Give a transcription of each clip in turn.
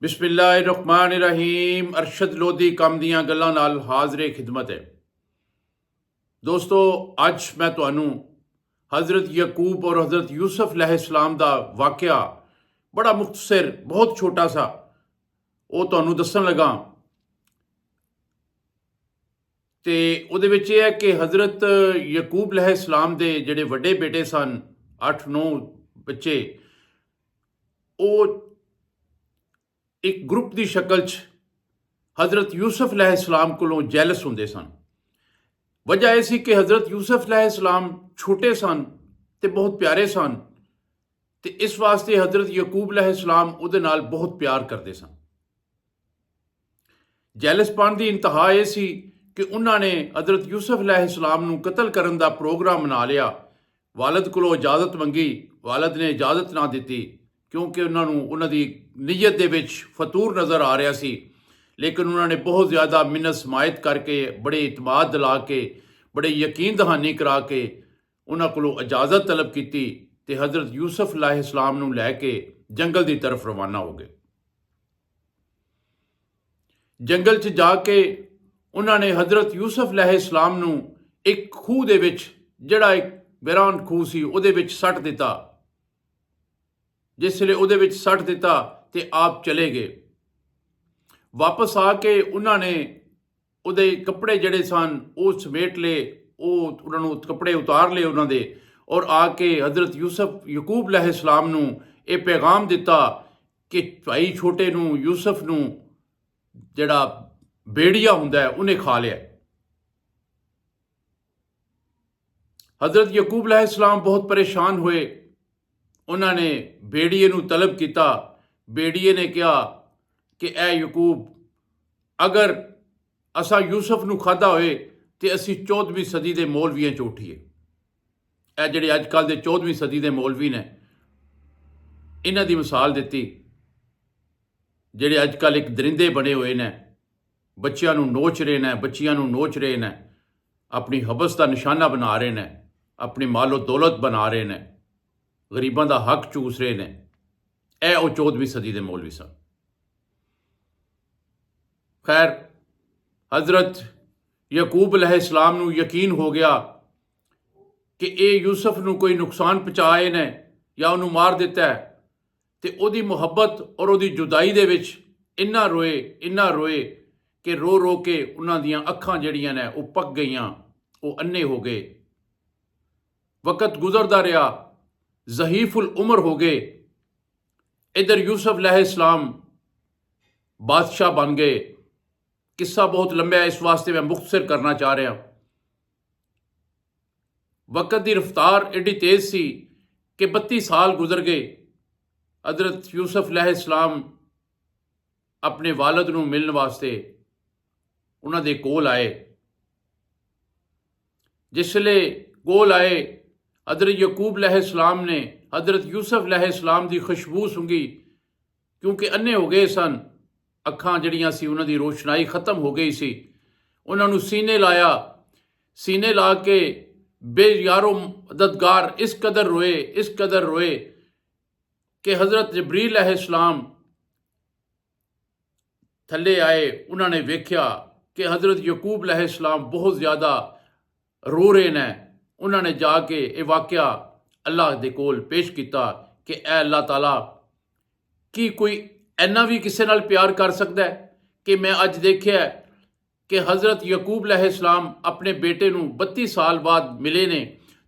बिस्मिल्लाहिर्रहमानिर्रहीम। अरशद लोधी कम दियां गल्लां नाल हाज़रे खिदमत है। दोस्तों, अज मैं तुहानू हज़रत यकूब और हज़रत यूसुफ अलैहिस्सलाम दा वाक़या बड़ा मुख्तसर बहुत छोटा सा वो तुहानू दस्सन लगा। तो उहदे विच यह है कि हज़रत यकूब अलैहिस्सलाम दे जिहड़े वड्डे बेटे सन 8-9 बच्चे, वो एक ग्रुप की शक्ल च हज़रत यूसुफ अलैहिस्सलाम कोलों जैलस होंदे सन। वजह यह सी कि हज़रत यूसुफ अलैहिस्सलाम छोटे सन ते बहुत प्यारे सन, ते इस वास्ते हज़रत यकूब अलैहिस्सलाम उहदे नाल बहुत प्यार करते सन। जैलसपन की इंतहा यह सी कि उन्होंने हज़रत यूसुफ अलैहिस्सलाम नूं कतल करन दा प्रोग्राम बना लिया। वालद कोलों इजाज़त मंगी, वालद ने इजाज़त ना दी क्योंकि उन्होंने नीयत दे विच फतूर नज़र आ रहा सी। लेकिन उन्होंने बहुत ज़्यादा मिन्नत समायत करके, बड़े इतमाद दिला के, बड़े यकीन दहानी करा के उन्होंने कोलों इजाज़त तलब की ते हज़रत यूसुफ अलैहिस्सलाम नूं लैके जंगल की तरफ रवाना हो गए। जंगल च जाके उन्होंने हज़रत यूसुफ अलैहिस्सलाम नूं एक खूह दे विच, जिहड़ा एक वीरान खूह सी, उहदे विच सट दिता। जिसले उहदे विच सट दिता ते आप चले गए। वापस आके उन्होंने उहदे कपड़े जिहड़े सन वो समेट ले, उन्होंने कपड़े उतार ले उन्होंने, और आके हज़रत यूसुफ यकूब अलैहिस्सलाम नूं ये पैगाम दिता कि भाई छोटे नूं यूसुफ नूं जिहड़ा बेड़िया हुंदा है उन्हें खा लिया। हज़रत यकूब अलैहिस्सलाम बहुत परेशान हुए। उन्होंने बेड़िए नूं तलब किया। बेड़िए ने कहा कि ए यकूब, अगर असा यूसुफ नूं खाधा होए तो असी 14वीं सदी के मौलवियों च उठीए। ए जिहड़े अजकल के 14वीं सदी के मौलवी ने, इन्हां दी मिसाल दी। जिहड़े अजकल एक दरिंदे बने हुए ने, बच्चियां नूं नोच रहे हैं, बच्चियां नूं नोच रहे हैं, अपनी हबस का निशाना बना रहे हैं, अपनी मालो दौलत बना रहे हैं, गरीबों का हक चूस रहे हैं। यह वो 14वीं सदी के मौलवी सन। खैर, हज़रत यकूब अलैहिस्सलाम नूं यकीन हो गया कि ये यूसुफ नूं कोई नुकसान पहुँचाए ने या उन्होंने मार दिता है। तो उहदी मुहब्बत और उहदी जुदाई दे विच इन्ना रोए कि रो रो के उन्हां दियां अखां जिहड़ियां ने वो पक गईयां, वो अन्ने हो गए। वक़्त गुजरदा रहा, ज़हीफुल उम्र हो गए। इधर यूसुफ अलैहिस्सलाम बादशाह बन गए। किस्सा बहुत लंबा है, इस वास्ते मैं मुख्तसर करना चाह रहा। वक़्त की रफ्तार एडी तेज़ सी कि 32 साल गुजर गए। हज़रत यूसुफ अलैहिस्सलाम अपने वालद नूं मिलने वास्ते उन्हां दे कोल आए। जिसले कोल आए, हज़रत यकूब अलैहिस्सलाम ने हज़रत यूसुफ अलैहिस्सलाम की खुशबू सूंघी, क्योंकि अन्ने हो गए सन। अखां जिहड़ियां सी उन्हां दी रोशनाई खत्म हो गई सी। उन्हां नूं सीने लाया। सीने ला के बेयारो मददगार इस कदर रोए कि हज़रत जबरील अलैहिस्सलाम थले आए। उन्होंने वेख्या कि हज़रत यकूब अलैहिस्सलाम बहुत ज़्यादा रो रहे हैं। उन्होंने जाके ये वाक़या अल्लाह दे कोल पेश किया कि ऐ अल्लाह ताला, की कोई इन्ना भी किसी नाल प्यार कर सकता है कि मैं अज देखिया कि हज़रत यकूब अलैहिस्सलाम अपने बेटे नूं 32 साल बाद मिले ने,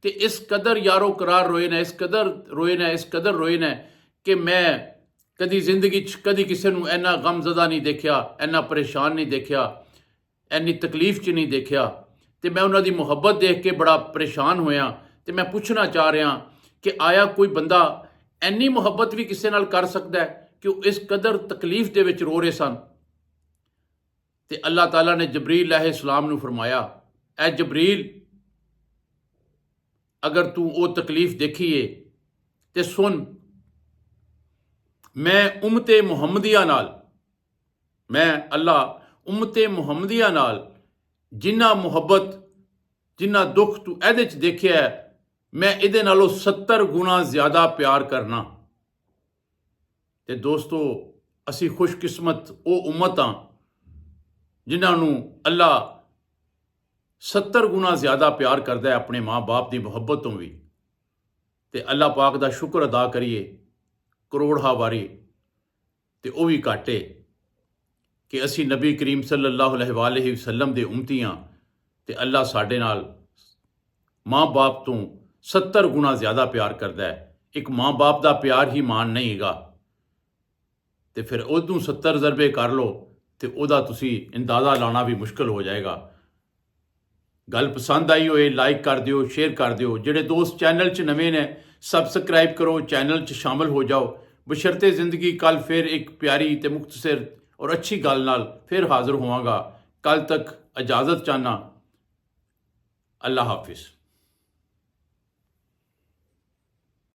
तो इस कदर यारो करार रोए ने, इस कदर रोए ने कि मैं कदी जिंदगी कदी किसी नूं इन्ना गमज़दा नहीं देखा, इन्ना परेशान नहीं देखा, इन्नी तकलीफ च नहीं देखा। तो मैं उन्हां दी मुहब्बत देख के बड़ा परेशान होया। तो मैं पूछना चाह रहा कि आया कोई बंदा इन्नी मुहब्बत भी किसी नाल कर सकता है कि वो इस कदर तकलीफ दे विच रो रहे सन। तो अल्लाह ताला ने जबरील अलैहिस्सलाम नूं फरमाया, ऐ जबरील, अगर तू वो तकलीफ देखी है तो सुन, मैं उम्मते मुहम्मदिया नाल, मैं अल्लाह उम्मते मुहम्मदिया नाल जिन्ना मुहब्बत जिन्ना दुख तू एहदे च देखिया है, मैं इहदे नालों 70 गुना ज़्यादा प्यार करना। तो दोस्तों, ਅਸੀਂ ਖੁਸ਼ਕਿਸਮਤ ਉਹ ਉਮਤ ਹਾਂ ਜਿਨ੍ਹਾਂ ਨੂੰ ਅੱਲਾ 70 ਗੁਣਾ ਜ਼ਿਆਦਾ ਪਿਆਰ ਕਰਦਾ ਹੈ ਆਪਣੇ ਮਾਂ-ਬਾਪ ਦੀ ਮੁਹੱਬਤ ਤੋਂ ਵੀ। ਤੇ ਅੱਲਾ ਪਾਕ ਦਾ ਸ਼ੁਕਰ ਅਦਾ ਕਰੀਏ ਕਰੋੜਾਂ ਵਾਰੀ, ਤੇ ਉਹ ਵੀ ਘੱਟ ਏ ਕਿ ਅਸੀਂ ਨਬੀ ਕਰੀਮ ਸੱਲੱਲਾਹੁ ਅਲੈਹਿ ਵਸੱਲਮ ਦੇ ਉਮਤੀ ਹਾਂ ਤੇ ਅੱਲਾ ਸਾਡੇ ਨਾਲ ਮਾਂ-ਬਾਪ ਤੋਂ 70 ਗੁਣਾ ਜ਼ਿਆਦਾ ਪਿਆਰ ਕਰਦਾ ਹੈ। ਇੱਕ ਮਾਂ-ਬਾਪ ਦਾ ਪਿਆਰ ਹੀ ਮਾਣ ਨਹੀਂ ਹੈਗਾ, ਤੇ ਫਿਰ ਉਹਨੂੰ 70 ਜ਼ਰਬੇ ਕਰ ਲਓ ਤੇ ਉਹਦਾ ਤੁਸੀਂ ਅੰਦਾਜ਼ਾ ਲਾਉਣਾ ਵੀ ਮੁਸ਼ਕਲ ਹੋ ਜਾਏਗਾ। ਗੱਲ ਪਸੰਦ ਆਈ ਹੋਏ ਲਾਈਕ ਕਰ ਦਿਓ, ਸ਼ੇਅਰ ਕਰ ਦਿਓ। ਜਿਹੜੇ ਦੋਸਤ ਚੈਨਲ 'ਚ ਨਵੇਂ ਨੇ ਸਬਸਕ੍ਰਾਈਬ ਕਰੋ, ਚੈਨਲ 'ਚ ਸ਼ਾਮਲ ਹੋ ਜਾਓ। ਬਸ਼ਰਤੇ ਜ਼ਿੰਦਗੀ ਕੱਲ ਫਿਰ ਇੱਕ ਪਿਆਰੀ ਤੇ ਮੁਖਤਸਰ ਔਰ ਅੱਛੀ ਗੱਲ ਨਾਲ ਫਿਰ ਹਾਜ਼ਰ ਹੋਵਾਂਗਾ। ਕੱਲ ਤੱਕ ਇਜਾਜ਼ਤ ਚਾਹਨਾ। ਅੱਲਾ ਹਾਫਿਜ਼।